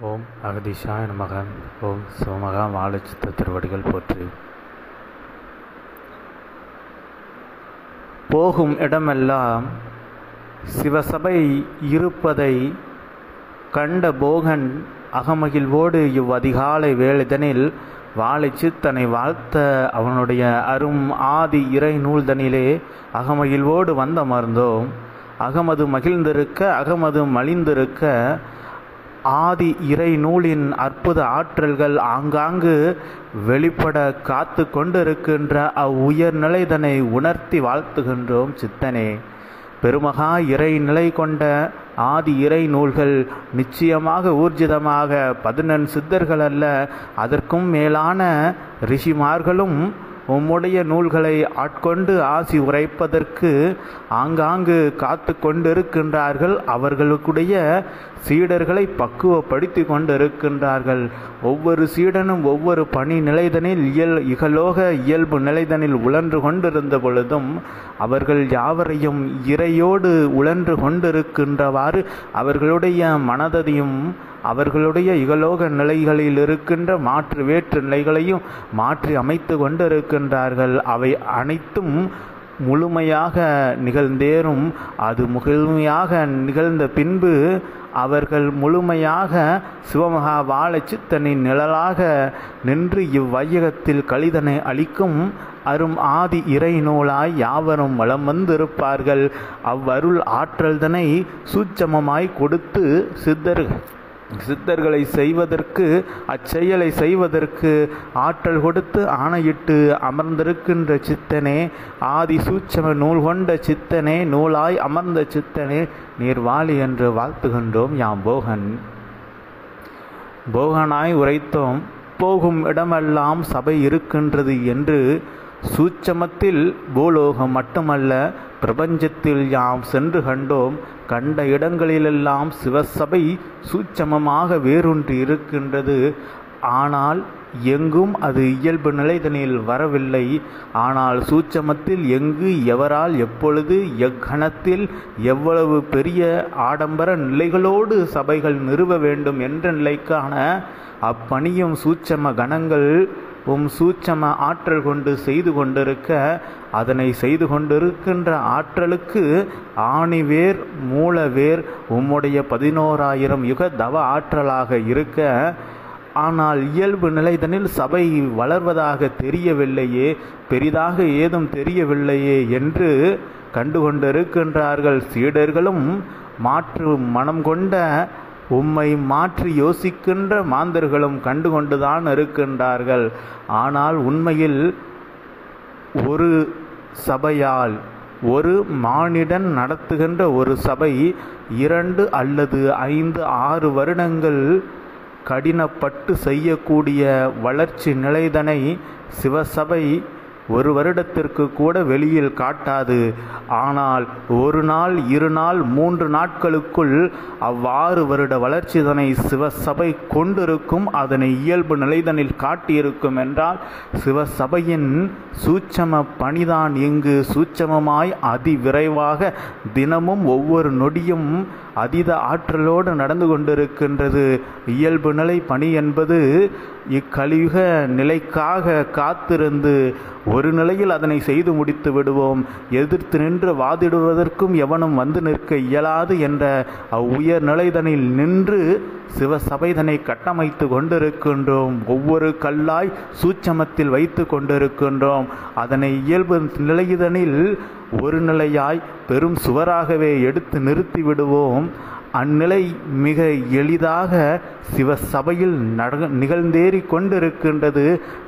ஓம் அகதீஷாய நமக. ஓம் சிவமகா வாழச்சித்த திருவடிகள் போற்றி. போகும் இடமெல்லாம் சிவசபை இருப்பதை கண்ட போகன் அகமகிழ்வோடு இவ்வதிகாலை வேளைதனில் வாழைச்சித்தனை வாழ்த்த அவனுடைய அரும் ஆதி இறை நூல்தனிலே அகமகிழ்வோடு வந்தமர்ந்தோம். அகமது மகிழ்ந்திருக்க அகமது மலிந்திருக்க ஆதி இறை நூலின் அற்புத ஆற்றல்கள் ஆங்காங்கு வெளிப்பட காத்து கொண்டிருக்கின்ற அவ்வுயர்நிலைதனை உணர்த்தி வாழ்த்துகின்றோம் சித்தனே. பெருமகா இறை நிலை கொண்ட ஆதி இறை நூல்கள் நிச்சயமாக ஊர்ஜிதமாக 14 சித்தர்கள் அல்ல, அதற்கும் மேலான ரிஷிமார்களும் உம்முடைய நூல்களை ஆட்கொண்டு ஆசி உரைப்பதற்கு ஆங்காங்கு காத்து கொண்டிருக்கின்றார்கள். அவர்களுடைய சீடர்களை பக்குவப்படுத்தி கொண்டிருக்கின்றார்கள். ஒவ்வொரு சீடனும் ஒவ்வொரு பணி நிலைதனில் இகலோக இயல்பு நிலைதனில் உழன்று கொண்டிருந்த பொழுதும் அவர்கள் யாவரையும் இறையோடு உழன்று கொண்டிருக்கின்றவாறு அவர்களுடைய மனதையும் அவர்களுடைய இகலோக நிலைகளில் இருக்கின்ற மாற்று வேற்று நிலைகளையும் மாற்றி அமைத்து கொண்டிருக்கின்றார்கள். அவை அனைத்தும் முழுமையாக நிகழ்ந்தேறும். அது முழுமையாக நிகழ்ந்த பின்பு அவர்கள் முழுமையாக சிவமகா வாழச்சித்தனின் நிழலாக நின்று இவ்வையகத்தில் கலிதனை அளிக்கும் அரும் ஆதி இறை நூலாய் யாவரும் வலம் வந்திருப்பார்கள். அவ்வருள் ஆற்றல்தனை சூட்சமமாய் கொடுத்து சித்தர்களை செய்வதற்கு அச்செயலை செய்வதற்கு ஆற்றல் கொடுத்து ஆணையிட்டு அமர்ந்திருக்கின்ற சித்தனே, ஆதி சூட்சம நூல் கொண்ட சித்தனே, நூலாய் அமர்ந்த சித்தனே, நீர் வாழி என்று வாழ்த்துகின்றோம். யாம் போகனாய் உரைத்தோம். போகும் இடமெல்லாம் சபை இருக்கின்றது என்று சூட்சமத்தில் பூலோகம் மட்டுமல்ல பிரபஞ்சத்தில் யாம் சென்று கண்டோம். கண்ட இடங்களிலெல்லாம் சிவசபை சூட்சமமாக வேரூன்றி இருக்கின்றது. ஆனால் எங்கும் அது இயல்பு நிலைதனில் வரவில்லை. ஆனால் சூட்சமத்தில் எங்கு எவரால் எப்பொழுது எக்கணத்தில் எவ்வளவு பெரிய ஆடம்பர நிலைகளோடு சபைகள் நிறுவ வேண்டும் என்ற நிலைக்கான அப்பணியும் சூட்சம கணங்கள் சூட்சம ஆற்றல் கொண்டு செய்து கொண்டிருக்க, அதனை செய்து கொண்டிருக்கின்ற ஆற்றலுக்கு ஆணிவேர் மூலவேர் உம்முடைய 11,000 யுக தவ ஆற்றலாக இருக்க, ஆனால் இயல்பு நிலைதனில் சபை வளர்வதாக தெரியவில்லையே, பெரிதாக ஏதும் தெரியவில்லையே என்று கண்டுகொண்டிருக்கின்றார்கள். சீடர்களும் மாற்று மனம் கொண்ட உம்மை மாற்றி யோசிக்கின்ற மாந்தர்களும் கண்டுகொண்டுதான் இருக்கின்றார்கள். ஆனால் உண்மையில் ஒரு சபையால் ஒரு மானிடன் நடத்துகின்ற ஒரு சபை 2 அல்லது 5, 6 வருடங்கள் கடினப்பட்டு செய்யக்கூடிய வளர்ச்சி நிலைதனை சிவசபை 1 வருடத்திற்கு கூட வெளியில் காட்டாது. ஆனால் 1 நாள் 2 நாள் 3 நாட்களுக்குள் அவ்வாறு வருட வளர்ச்சிதனை சிவசபை கொண்டிருக்கும். அதனை இயல்பு நிலைதனில் காட்டியிருக்கும் என்றால் சிவசபையின் சூட்சம பணிதான் இங்கு சூட்சமமாய் அதிவிரைவாக தினமும் ஒவ்வொரு நொடியும் அதீத ஆற்றலோடு நடந்து கொண்டிருக்கின்றது. இயல்பு நிலை பணி என்பது இக்கலியுக நிலைக்காக காத்திருந்து ஒரு நிலையில் அதனை செய்து முடித்து விடுவோம், எதிர்த்து நின்று வாதிடுவதற்கும் எவனும் வந்து நிற்க இயலாது என்ற அவ்வுயர் நிலைதனில் நின்று சிவசபைதனை கட்டமைத்து கொண்டிருக்கின்றோம். ஒவ்வொரு கல்லாய் சூட்சமத்தில் வைத்து கொண்டிருக்கின்றோம். அதனை இயல்பு நிலைதனில் ஒரு நிலையாய் பெரும் சுவராகவே எடுத்து நிறுத்தி விடுவோம். அந்நிலை மிக எளிதாக சிவசபையில் நிகழ்ந்தேறி கொண்டிருக்கின்றது,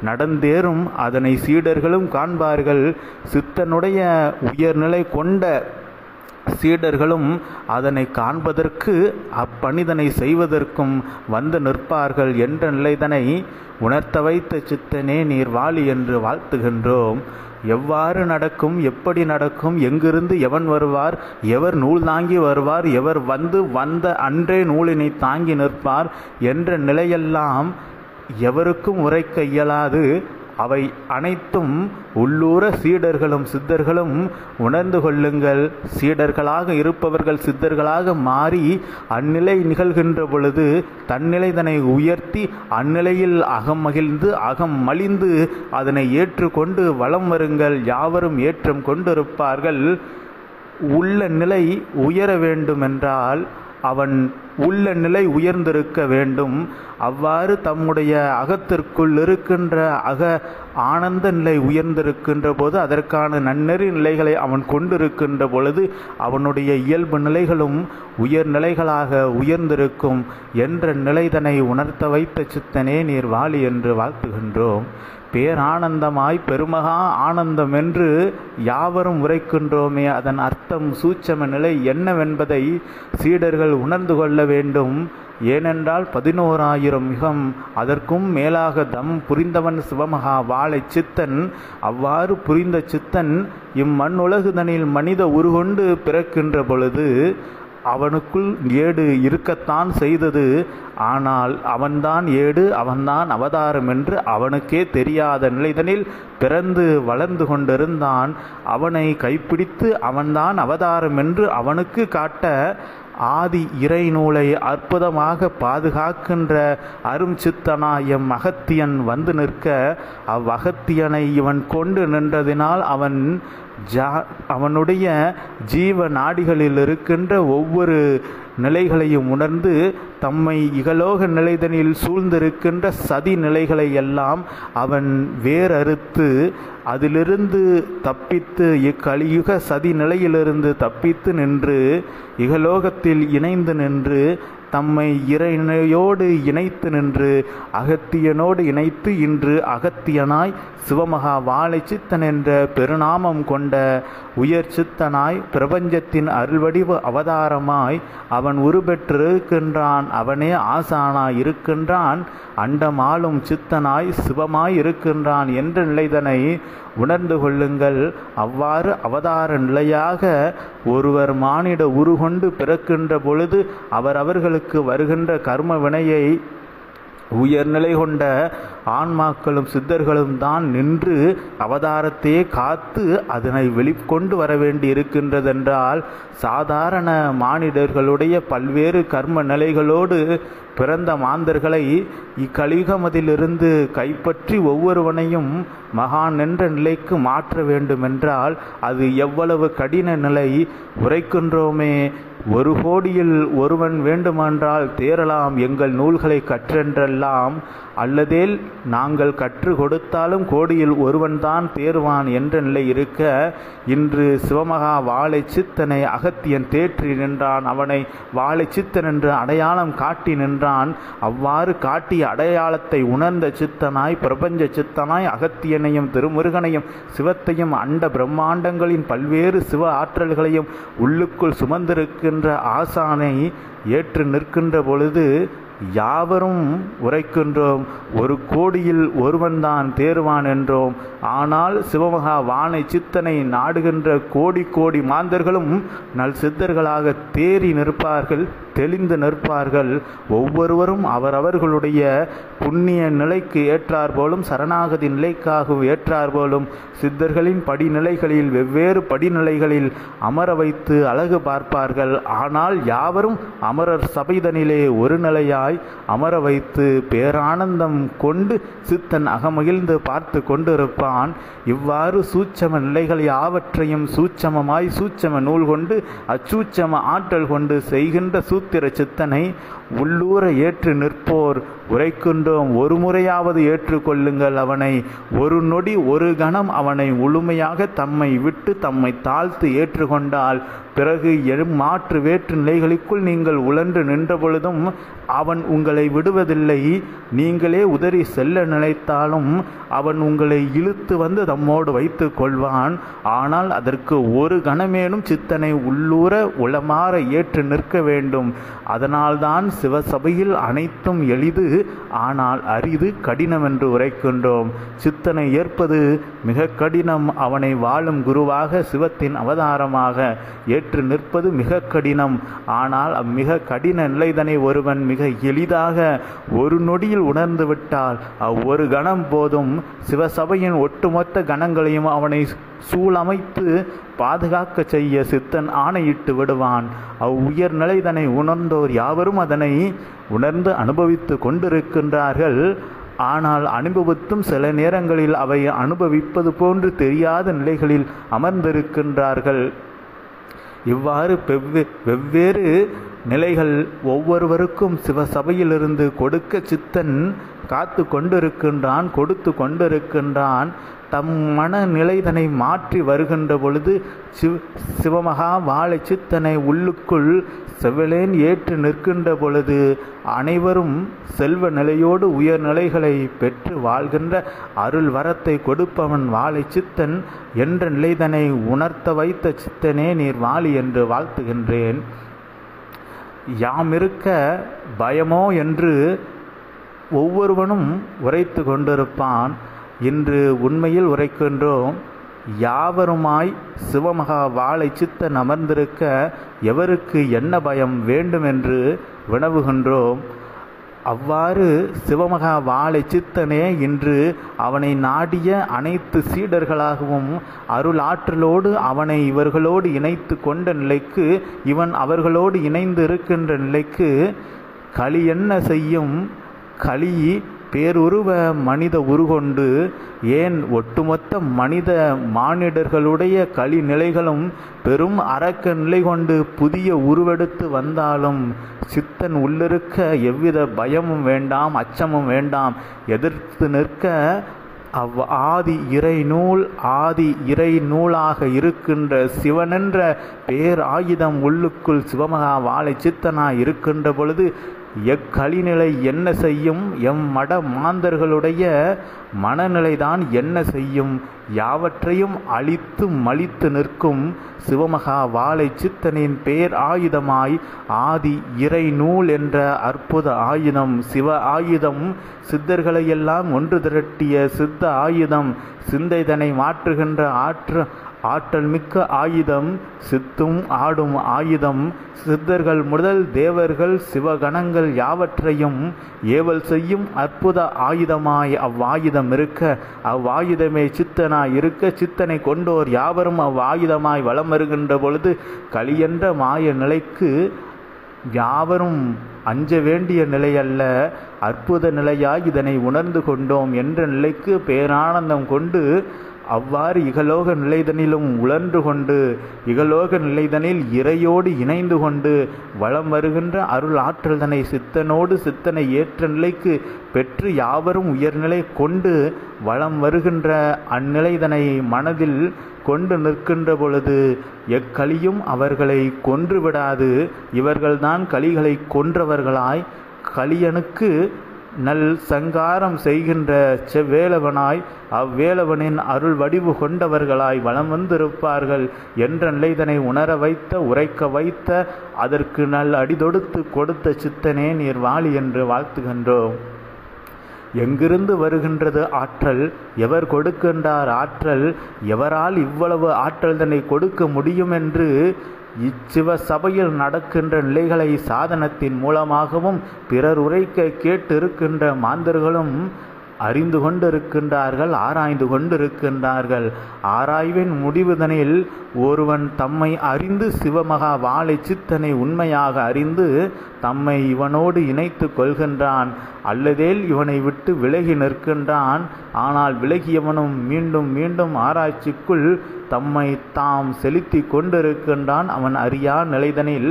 நடந்தேறும். அதனை சீடர்களும் காண்பார்கள். சித்தனுடைய உயர்நிலை கொண்ட சீடர்களும் அதனை காண்பதற்கு அப்பணிதனை செய்வதற்கும் வந்து நிற்பார்கள் என்ற நிலைதனை உணர்த்த வைத்த சித்தனே, நீர் வாழி என்று வாழ்த்துகின்றோம். எவ்வாறு நடக்கும், எப்படி நடக்கும், எங்கிருந்து எவன் வருவார், எவர் நூல் தாங்கி வருவார், எவர் வந்த அன்றே நூலினை தாங்கி நிற்பார் என்ற நிலையெல்லாம் எவருக்கும் உரைக்க இயலாது. அவை அனைத்தும் உள்ளூர சீடர்களும் சித்தர்களும் உணர்ந்து கொள்ளுங்கள். சீடர்களாக இருப்பவர்கள் சித்தர்களாக மாறி அந்நிலை நிகழ்கின்ற பொழுது தன்னிலைதனை உயர்த்தி அந்நிலையில் அகம் மகிழ்ந்து அகம் மலிந்து அதனை ஏற்றுக்கொண்டு வலம் வருங்கள். யாவரும் ஏற்றம் கொண்டிருப்பார்கள். உள்ள நிலை உயர வேண்டுமென்றால் அவன் உள்ள நிலை உயர்ந்திருக்க வேண்டும். அவ்வாறு தம்முடைய அகத்திற்குள் இருக்கின்ற ஆனந்த நிலை உயர்ந்திருக்கின்ற போது அதற்கான நன்னெறி நிலைகளை அவன் கொண்டிருக்கின்ற பொழுது அவனுடைய இயல்பு நிலைகளும் உயர்நிலைகளாக உயர்ந்திருக்கும் என்ற நிலைதனை உணர்த்த வைத்த சித்தனே நீர் வாழி என்று வாழ்த்துகின்றோம். பேரானந்தமாய் பெருமகா ஆனந்தம் என்று யாவரும் உரைக்கின்றோமே, அதன் அர்த்தம் சூட்சம நிலை என்னவென்பதை சீடர்கள் உணர்ந்து கொள்ள வேண்டும். ஏனென்றால் 11,000 யுகம் அதற்கும் மேலாக தம் புரிந்தவன் சிவமகா வாழை சித்தன். அவ்வாறு புரிந்த சித்தன் இம்மண்ணுலகுதனில் மனித உருகொண்டு பிறக்கின்ற பொழுது அவனுக்குள் ஏடு இருக்கத்தான் செய்தது. ஆனால் அவன்தான் ஏடு, அவன்தான் அவதாரம் என்று அவனுக்கே தெரியாத நிலைதனில் பிறந்து வளர்ந்து கொண்டிருந்தான். அவனை கைப்பிடித்து அவன்தான் அவதாரம் என்று அவனுக்கு காட்ட ஆதி இறை நூலை அற்புதமாக பாதுகாக்கின்ற அரும் சித்தனாயம் அகத்தியன் வந்து நிற்க அவ்வகத்தியனை இவன் கொண்டு நின்றதினால் அவனுடைய ஜீவ நாடிகளில் இருக்கின்ற ஒவ்வொரு நிலைகளையும் உணர்ந்து தம்மை இகலோக நிலைதனில் சூழ்ந்திருக்கின்ற சதி நிலைகளை எல்லாம் அவன் வேறறுத்து அதிலிருந்து தப்பித்து இக்கலியுக சதி நிலையிலிருந்து தப்பித்து நின்று இகலோகத்தில் இணைந்து நின்று தம்மை இறையோடு இணைத்து நின்று அகத்தியனோடு இணைத்து இன்று அகத்தியனாய் சிவமகா வாழை சித்தன் என்ற பெருநாமம் கொண்ட உயர் சித்தனாய் பிரபஞ்சத்தின் அருள்வடிவ அவதாரமாய் அவன் உருபெற்றிருக்கின்றான். அவனே ஆசானாய் இருக்கின்றான். அண்டமாளும் சித்தனாய் சிவமாய் இருக்கின்றான் என்ற நிலைதனை உணர்ந்து கொள்ளுங்கள். அவ்வாறு அவதார நிலையாக ஒருவர் மானிட உருகொண்டு பிறக்கின்ற பொழுது அவர்களுக்கு வருகின்ற கர்ம வினையை உயர்நிலை கொண்ட ஆன்மாக்களும் சித்தர்களும் தான் நின்று அவதாரத்தையே காத்து அதனை வெளிக்கொண்டு வர வேண்டி இருக்கின்றதென்றால் சாதாரண மானிடர்களுடைய பல்வேறு கர்ம நிலைகளோடு பிறந்த மாந்தர்களை இக்கலியுகமதிலிருந்து கைப்பற்றி ஒவ்வொருவனையும் மகான் என்ற நிலைக்கு மாற்ற வேண்டுமென்றால் அது எவ்வளவு கடின நிலை உரைக்கின்றோமே. 1 கோடியில் ஒருவன் வேண்டுமென்றால் தேறலாம் எங்கள் நூல்களை கற்றென்றெல்லாம், அல்லதேல் நாங்கள் கற்று கொடுத்தாலும் கோடியில் ஒருவன்தான் தேர்வான் என்ற நிலை இருக்க இன்று சிவமகா வாழை சித்தனை அகத்தியன் தேற்றி நின்றான். அவனை வாழை சித்தன் என்று அடையாளம் காட்டி நின்றான். அவ்வாறு காட்டிய அடையாளத்தை உணர்ந்த சித்தனாய் பிரபஞ்ச சித்தனாய் அகத்தியனையும் திருமுருகனையும் சிவத்தையும் அண்ட பிரம்மாண்டங்களின் பல்வேறு சிவ ஆற்றல்களையும் உள்ளுக்குள் சுமந்திருக்கின்ற ஆசானை ஏற்று நிற்கின்ற பொழுது யாவரும் உரைக்கின்றோம் 1 கோடியில் ஒருவன்தான் தேர்வான் என்றோம். ஆனால் சிவமகா வாழை சித்தனை நாடுகின்ற கோடி கோடி மாந்தர்களும் நல் சித்தர்களாக தேறி நிற்பார்கள், தெளிந்து நிற்பார்கள். ஒவ்வொருவரும் அவரவர்களுடைய புண்ணிய நிலைக்கு ஏற்றார் போலும் சரணாகதி நிலைக்காக ஏற்றார் போலும் சித்தர்களின் படிநிலைகளில் வெவ்வேறு படிநிலைகளில் அமர வைத்து அழகு பார்ப்பார்கள். ஆனால் யாவரும் அமரர் சபைதனிலே ஒரு நிலையாய் அமர வைத்து பேரானந்தம் கொண்டு சித்தன் அகமகிழ்ந்து பார்த்து கொண்டிருப்பான். இவ்வாறு சூட்சம நிலைகள் யாவற்றையும் சூட்சமமாய் சூட்சம நூல் கொண்டு அச்சூட்சம ஆற்றல் கொண்டு செய்கின்ற சூத்திர சித்தனை உள்ளூர ஏற்று நிற்போர் உரைக்கின்றோம். 1 முறையாவது ஏற்றுக்கொள்ளுங்கள் அவனை. 1 நொடி 1 கணம் அவனை முழுமையாக தம்மை விட்டு தம்மை தாழ்த்து ஏற்றுக்கொண்டால் பிறகு மாற்று வேற்று நிலைகளுக்குள் நீங்கள் உழன்று நின்ற பொழுதும் அவன் உங்களை விடுவதில்லை. நீங்களே உதறி செல்ல நினைத்தாலும் அவன் உங்களை இழுத்து வந்து தம்மோடு வைத்து கொள்வான். ஆனால் அதற்கு 1 கணமேனும் சித்தனை உள்ளூர உளமாற ஏற்று நிற்க வேண்டும். அதனால்தான் சிவசபையில் அனைத்தும் எளிது, ஆனால் அரிது கடினம் என்று உரைக்கின்றோம். சித்தனை ஏற்பது மிக கடினம். அவனை வாழும் குருவாக சிவத்தின் அவதாரமாக ஏற்று நிற்பது மிக கடினம். ஆனால் அம்மிக கடின நிலைதனை ஒருவன் மிக எளிதாக ஒரு நொடியில் உணர்ந்து விட்டால் அவ்வொரு கணம் போதும் சிவசபையின் ஒட்டுமொத்த கணங்களையும் அவனை சூழமைத்து பாதுகாக்க செய்ய சித்தன் ஆணையிட்டு விடுவான். அவ்வுயர் நிலைதனை உணர்ந்தோர் யாவரும் அதனை உணர்ந்து அனுபவித்து கொண்டிருக்கின்றார்கள். ஆனால் அனுபவித்தும் சில நேரங்களில் அவை அனுபவிப்பது போன்று தெரியாத நிலைகளில் அமர்ந்திருக்கின்றார்கள். இவ்வாறு வெவ்வேறு நிலைகள் ஒவ்வொருவருக்கும் சிவசபையிலிருந்து கொடுக்க சித்தன் காத்து கொண்டிருக்கின்றான், கொடுத்து கொண்டிருக்கின்றான். தம் மனநிலைதனை மாற்றி வருகின்ற பொழுது சிவமகா வாழை சித்தனை உள்ளுக்குள் செவலேன் ஏற்று நிற்கின்ற பொழுது அனைவரும் செல்வ நிலையோடு உயர்நிலைகளை பெற்று வாழ்கின்ற அருள் வரத்தை கொடுப்பவன் வாழை சித்தன் என்ற நிலைதனை உணர்த்த வைத்த சித்தனே நீர் வாழி என்று வாழ்த்துகின்றேன். யாம் இருக்க பயமோ என்று ஒவ்வொருவனும் உரைத்து கொண்டிருப்பான். இன்று உண்மையில் உரைக்கின்றோம், யாவருமாய் சிவமகா வாழை சித்தன் அமர்ந்திருக்க எவருக்கு என்ன பயம் வேண்டும் என்று வினவுகின்றோம். அவ்வாறு சிவமகா வாழை சித்தனே இன்று அவனை நாடிய அனைத்து சீடர்களாகவும் அருள் ஆற்றலோடு அவனை இவர்களோடு இணைத்து கொண்ட நிலைக்கு, இவன் அவர்களோடு இணைந்து இருக்கின்ற நிலைக்கு களி என்ன செய்யும்? களி பேருருவ மனித உருகொண்டு, ஏன் ஒட்டுமொத்த மனித மானிடர்களுடைய களி நிலைகளும் பெரும் அரக்க நிலை கொண்டு புதிய உருவெடுத்து வந்தாலும் சித்தன் உள்ளிருக்க எவ்வித பயமும் வேண்டாம், அச்சமும் வேண்டாம். எதிர்த்து நிற்க ஆதி இறை நூலாக இருக்கின்ற சிவனென்ற பேர் ஆயுதம் உள்ளுக்குள் சிவமகா வாழை சித்தனாய் இருக்கின்ற பொழுது எக்களிநிலை என்ன செய்யும்? எம் மட மாந்தர்களுடைய மனநிலைதான் என்ன செய்யும்? யாவற்றையும் அழித்து மலித்து நிற்கும் சிவமகா வாழை சித்தனின் பேர் ஆயுதமாய் ஆதி இறை நூல் என்ற அற்புத ஆயுதம், சிவ ஆயுதம், சித்தர்களையெல்லாம் ஒன்று திரட்டிய சித்த ஆயுதம், சிந்தைதனை மாற்றுகின்ற ஆற்றல் மிக்க ஆயுதம், சித்தும் ஆடும் ஆயுதம், சித்தர்கள் முதல் தேவர்கள் சிவகணங்கள் யாவற்றையும் ஏவல் செய்யும் அற்புத ஆயுதமாய் அவ்வாயுதம் இருக்க, அவ்வாயுதமே சித்தனாய் இருக்க, சித்தனை கொண்டோர் யாவரும் அவ்வாயுதமாய் வலம் வருகின்ற பொழுது களியென்ற மாய நிலைக்கு யாவரும் அஞ்ச வேண்டிய நிலையல்ல, அற்புத நிலையாய் இதனை உணர்ந்து கொண்டோம் என்ற நிலைக்கு பேரானந்தம் கொண்டு அவ்வாறு இகலோக நிலைதனிலும் உழன்று கொண்டு இகலோக நிலைதனில் இறையோடு இணைந்து கொண்டு வலம் வருகின்ற அருள் ஆற்றல் தன்னை சித்தனோடு சித்தனை ஏற்ற நிலைக்கு பெற்று யாவரும் உயர்நிலை கொண்டு வலம் வருகின்ற அந்நிலைதனை மனதில் கொண்டு நிற்கின்ற பொழுது எக்களியும் அவர்களை கொன்று விடாது. இவர்கள்தான் களிகளை கொன்றவர்களாய் களியனுக்கு நல் சங்காரம் செய்கின்ற செவ்வேலவனாய் அவ்வேலவனின் அருள் வடிவு கொண்டவர்களாய் வலம் வந்திருப்பார்கள் என்ற நிலைதனை உணர வைத்த, உரைக்க வைத்த, அதற்கு நல் அடிதொடுத்து கொடுத்த சித்தனே நீர் வாழி என்று வாழ்த்துகின்றோம். எங்கிருந்து வருகின்றது ஆற்றல்? எவர் கொடுக்கின்றார் ஆற்றல்? எவரால் இவ்வளவு ஆற்றல் தன்னை கொடுக்க முடியும் என்று இச்சிவ சபையில் நடக்கின்ற நிலைகளை சாதனத்தின் மூலமாகவும் பிறர் உரைக்க கேட்டிருக்கின்ற மாந்தர்களும் அறிந்து கொண்டிருக்கின்றார்கள், ஆராய்ந்து கொண்டிருக்கின்றார்கள். ஆராய்வின் முடிவுதனில் ஒருவன் தம்மை அறிந்து சிவமகா வாழை சித்தனை உண்மையாக அறிந்து தம்மை இவனோடு இணைத்து கொள்கின்றான். அல்லதேல் இவனை விட்டு விலகி நிற்கின்றான். ஆனால் விலகியவனும் மீண்டும் மீண்டும் ஆராய்ச்சிக்குள் தம்மை தாம் செலுத்தி கொண்டிருக்கின்றான் அவன் அறியா நிலைதனில்.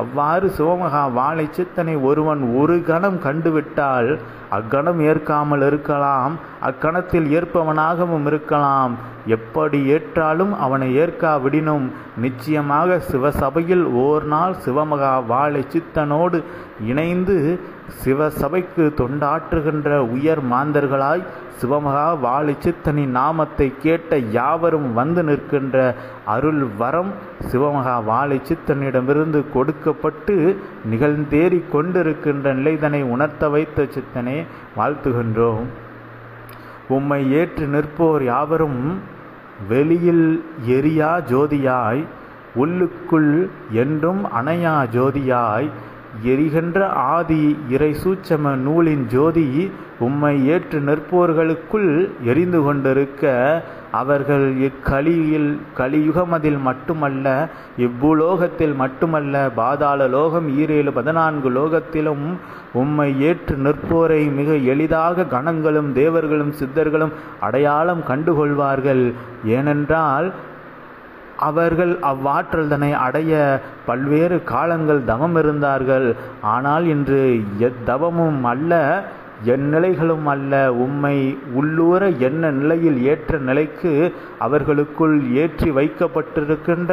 அவ்வாறு சிவமகா வாழை சித்தனை ஒருவன் ஒரு கணம் கண்டுவிட்டால் அக்கணம் ஏற்காமல் இருக்கலாம், அக்கணத்தில் ஏற்பவனாகவும் இருக்கலாம். எப்படி ஏற்றாலும் அவனை ஏற்காவிடினும் நிச்சயமாக சிவசபையில் ஓர் நாள் சிவமகா வாழை சித்தனோடு இணைந்து சிவசபைக்கு தொண்டாற்றுகின்ற உயர் மாந்தர்களாய் சிவமகா வாழைச்சித்தனின் நாமத்தை கேட்ட யாவரும் வந்து நிற்கின்ற அருள் வரம் சிவமகா வாழைச்சித்தனிடமிருந்து கொடுக்கப்பட்டு நிகழ்ந்தேறி கொண்டிருக்கின்ற நிலைதனை உணர்த்த வைத்த சித்தனே வாழ்த்துகின்றோம். உம்மை ஏற்று நிற்போர் யாவரும் வெளியில் எரியா ஜோதியாய் உள்ளுக்குள் என்றும் அணையா ஜோதியாய் எரிகின்ற ஆதி இறை சூட்சம நூலின் ஜோதி உம்மை ஏற்று நிற்போர்களுக்குள் எரிந்து கொண்டிருக்க அவர்கள் கலியுகமதில் மட்டுமல்ல இவ்வுலோகத்தில் மட்டுமல்ல பாதாள லோகம் 14 லோகத்திலும் உம்மை ஏற்று நிற்போரை மிக எளிதாக கணங்களும் தேவர்களும் சித்தர்களும் அடையாளம் கண்டுகொள்வார்கள். ஏனென்றால் அவர்கள் அவ்வாற்றல் தன்னை அடைய பல்வேறு காலங்கள் தவம் இருந்தார்கள். ஆனால் இன்று எத்தவமும் அல்ல எந்நிலைகளும் அல்ல உம்மை உள்ளூர என்ன நிலையில் ஏற்ற நிலைக்கு அவர்களுக்குள் ஏற்றி வைக்கப்பட்டிருக்கின்ற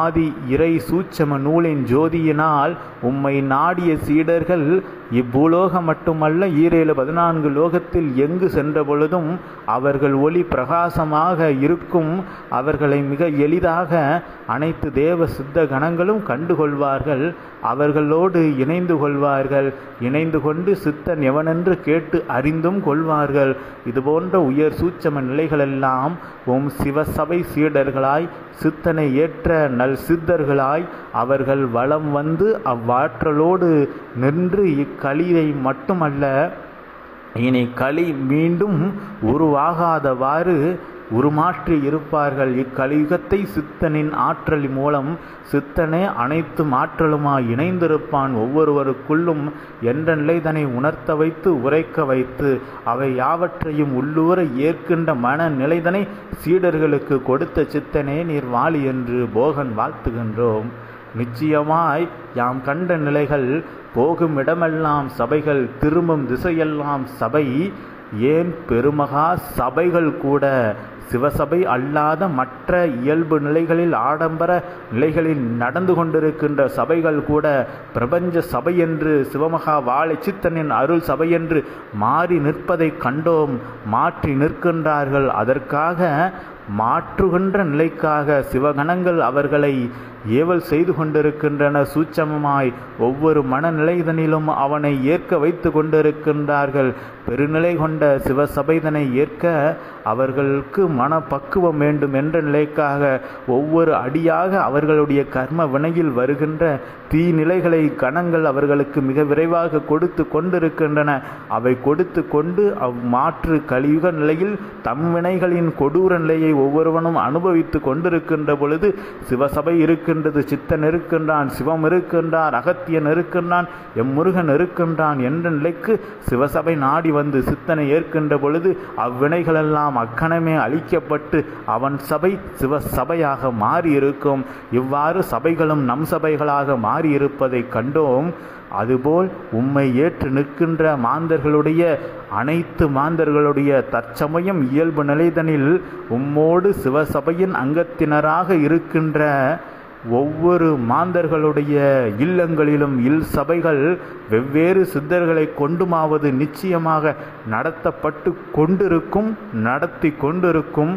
ஆதி இறை சூட்சம நூலின் ஜோதியினால் உம்மை நாடிய சீடர்கள் இவ்வூலோகம் மட்டுமல்ல 14 லோகத்தில் எங்கு சென்ற பொழுதும் அவர்கள் ஒளி பிரகாசமாக இருக்கும். அவர்களை மிக எளிதாக அனைத்து தேவ சித்த கணங்களும் கண்டுகொள்வார்கள். அவர்களோடு இணைந்து கொள்வார்கள். இணைந்து கொண்டு சித்தன் எவனென்று கேட்டு அறிந்தும் கொள்வார்கள். இதுபோன்ற உயர் சூட்சம நிலைகளெல்லாம் உம் சிவசபை சீடர்களாய் சித்தனை ஏற்ற நல் சித்தர்களாய் அவர்கள் வலம் வந்து அவ்வாற்றலோடு நின்று இக்களியை மட்டுமல்ல இனி களி மீண்டும் உருவாகாதவாறு உருமாற்றி இருப்பார்கள். இக்கலியுகத்தை சித்தனின் ஆற்றல் மூலம் சித்தனே அனைத்து ஆற்றலுமாய் இணைந்திருப்பான். ஒவ்வொருவருக்குள்ளும் என்ற நிலைதனை உணர்த்த வைத்து உரைக்க வைத்து அவை யாவற்றையும் உள்ளூர ஏற்கின்ற மன நிலைதனை சீடர்களுக்கு கொடுத்த சித்தனே நீர் வாழி என்று போகன் வாழ்த்துகின்றோம். நிச்சயமாய் யாம் கண்ட நிலைகள் போகும் இடமெல்லாம் சபைகள் திரும்பும் திசையெல்லாம் சபை ஏன் பெருமகா சபைகள் கூட சிவசபை அல்லாத மற்ற இயல்பு நிலைகளில் ஆடம்பர நிலைகளில் நடந்து கொண்டிருக்கின்ற சபைகள் கூட பிரபஞ்ச சபை என்று சிவமகா வாழைச்சித்தனின் அருள் சபை என்று மாறி நிற்பதை கண்டோம். மாற்றி நிற்கின்றார்கள். அதற்காக மாற்றுகின்ற நிலைக்காக சிவகணங்கள் அவர்களை ஏவல் செய்து கொண்டிருக்கின்றன. சூட்சமமாய் ஒவ்வொரு மனநிலைதனிலும் அவனை ஏற்க வைத்து கொண்டிருக்கின்றார்கள். பெருநிலை கொண்ட சிவசபைதனை ஏற்க அவர்களுக்கு மனப்பக்குவம் வேண்டும் என்ற நிலைக்காக ஒவ்வொரு அடியாக அவர்களுடைய கர்ம வினையில் வருகின்ற தீநிலைகளை கணங்கள் அவர்களுக்கு மிக விரைவாக கொடுத்து கொண்டிருக்கின்றன. அவை கொடுத்து கொண்டு அவ்மாற்று கலியுக நிலையில் தம் வினைகளின் கொடூர நிலையை ஒவ்வொருவனும் அனுபவித்து கொண்டிருக்கின்ற பொழுது சிவசபை இருக்கின்றது, சித்தன் இருக்கின்றான், சிவம் இருக்கின்றார், அகத்தியன் இருக்கின்றான், எம்முருகன் இருக்கின்றான் என்ற நிலைக்கு சிவசபை நாடி வந்து சித்தனை ஏற்கின்ற பொழுது அவ்வினைகளெல்லாம் அக்கணமே அழிக்கப்பட்டு அவன் சபை சிவசபையாக மாறி இருக்கும். இவ்வாறு சபைகளும் நம் சபைகளாக மாறி இருப்பதை கண்டோம். அதுபோல் உம்மை ஏற்று நிற்கின்ற மாந்தர்களுடைய அனைத்து மாந்தர்களுடைய தற்சமயம் இயல்பு நிலைதனில் உம்மோடு சிவசபையின் அங்கத்தினராக இருக்கின்ற ஒவ்வொரு மாந்தர்களுடைய இல்லங்களிலும் சபைகள் வெவ்வேறு சித்தர்களை கொண்டுமாவது நிச்சயமாக நடத்தப்பட்டு கொண்டிருக்கும், நடத்தி கொண்டிருக்கும்.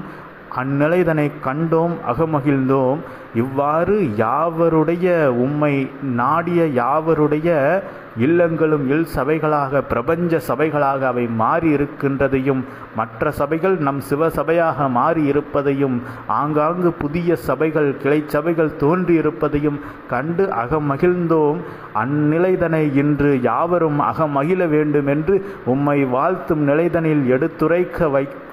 அந்நிலைதனை கண்டோம், அகமகிழ்ந்தோம். இவ்வாறு யாவருடைய உம்மை நாடிய யாவருடைய இல்லங்களும் சபைகளாக பிரபஞ்ச சபைகளாக அவை மாறி இருக்கின்றதையும் மற்ற சபைகள் நம் சிவசபையாக மாறி இருப்பதையும் ஆங்காங்கு புதிய சபைகள் கிளை சபைகள் தோன்றி இருப்பதையும் கண்டு அகமகிழ்ந்தோம். அந்நிலைதனை இன்று யாவரும் அகமகிழ வேண்டும் என்று உம்மை வாழ்த்தும் நிலைதனில் எடுத்துரைக்க வைக்க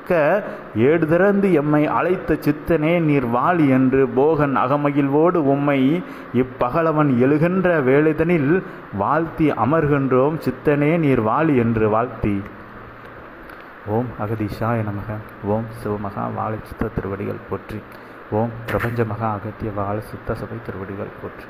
ஏடு திறந்து எம்மை அழைத்த சித்தனே நீர் வாழி என்று போகன் அகமகிழ்வோடு உம்மை இப்பகலவன் எழுகின்ற வேளைதனில் வாழ்த்தி அமர்கின்றோம். சித்தனே நீர் வாழி என்று வாழ்த்தி ஓம் அகதீஷாய நமக. ஓம் சிவமகா வாழை சித்த திருவடிகள் போற்றி. ஓம் பிரபஞ்ச மகா அகத்திய வாழ சித்த சபை திருவடிகள் போற்றி.